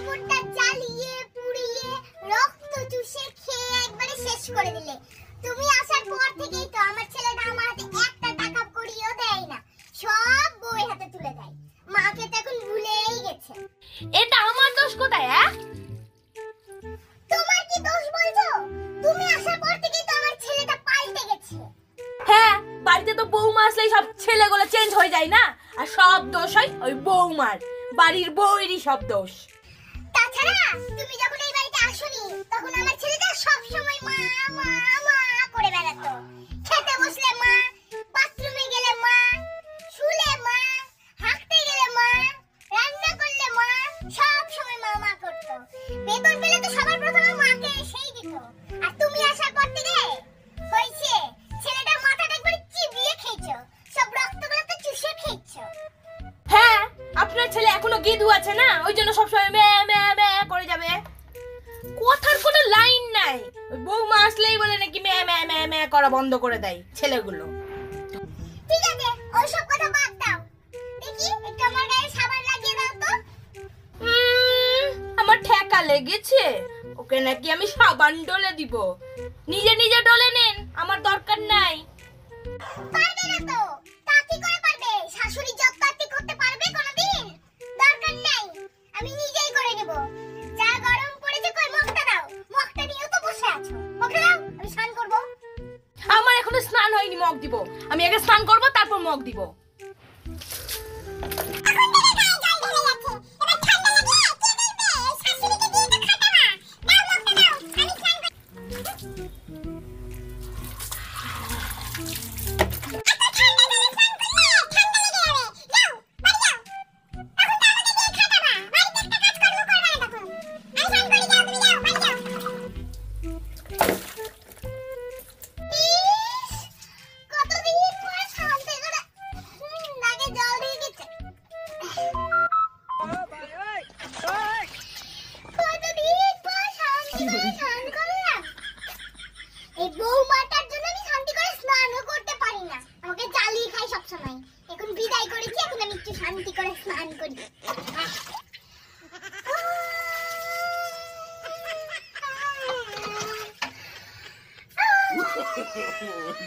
জীবনটা জ্বালিয়ে পুড়িয়ে রক্ত চুষে খেয়ে একবারে শেষ করে দিলে। তুমি আসার পর থেকেই তো আমার ছেলেটা আমার হাতে একটা টাকা কড়িও দেয় না, সব বউয়ের হাতে তুলে দেয়। মাকে তো এখন ভুলেই গেছে। এটা আমার দোষ কোথায়? তোমার কি দোষ বলছো? তুমি আসার পর থেকেই তো আমার ছেলেটা পাল্টে গেছে। হ্যাঁ, বাড়িতে তো বৌমা আসলেই সব ছেলেগুলো চেঞ্জ হয়ে যায় না, আর সব দোষ হয় ওই বৌমার, বাড়ির বউয়েরই সব দোষ। তাছাড়া তুমি যখন এই বাড়িতে আসোনি তখন আমার ছেলেটা সব সময় মা মা মা করে বেড়াতো। খেতে বসলে মা, বাথরুমে গেলে মা, শুলে মা, হাঁটতে গেলে মা, রান্না করলে মা, সব সময় মা মা করতো। বেতন পেলে তো সবার প্রথমে মাকে এসেই দিত। আর তুমি আসার পর থেকে হয়েছে ছেলেটার মাথাটা একবার চিবিয়ে খেয়েছো, সব রক্তগুলো তো চুষে খেয়েছো। হ্যাঁ, আপনার ছেলে এখনো গিধু আছে না, ওই জন্য সবসময় ম্যা ম্যা ম্যা করে যাবে। কথার কোনো লাইন নাই, ওই বৌমা আসলেই বলে নাকি ম্যা ম্যা ম্যা ম্যা করা বন্ধ করে দেয় ছেলেগুলো। ঠিক আছে, ওইসব কথা বাদ দাও। দেখি একটু আমার গায়ে সাবান লাগিয়ে দাও তো। আমার ঠেকা লেগেছে, ওকে নাকি আমি সাবান ডলে দিব। নিজে নিজে ডলে নেন, আমার দরকার নাই। পারবে না তো, তা কি করে পারবে? শাশুড়ি যত্নার্থী করতে পারবে কোনোদিন? দরকার নাই, আমি নিজেই করে নেব। যা গরম পড়েছে, কই মগটা দাও। মগটা নিয়েও তো বসে আছো, মগটা দাও, আমি স্নান করব। আমার এখনো স্নান হয়নি, মগ দিব। আমি আগে স্নান করব, তারপর মগ দিব। এখন থেকে গায়ে জল ঢেলে যাচ্ছে, এবার ঠান্ডা লাগলে কি করবে? শাশুড়িকে দিয়ে তো খাটাবা। দাও মগটা দাও, আমি স্নান করব। এই বৌমাটার জন্য আমি শান্তি করে স্নানও করতে পারি না, আমাকে জ্বালিয়ে খাই সবসময়। এখন বিদায় করেছি, এখন আমি একটু শান্তি করে স্নান করি।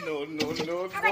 No, no, no, no.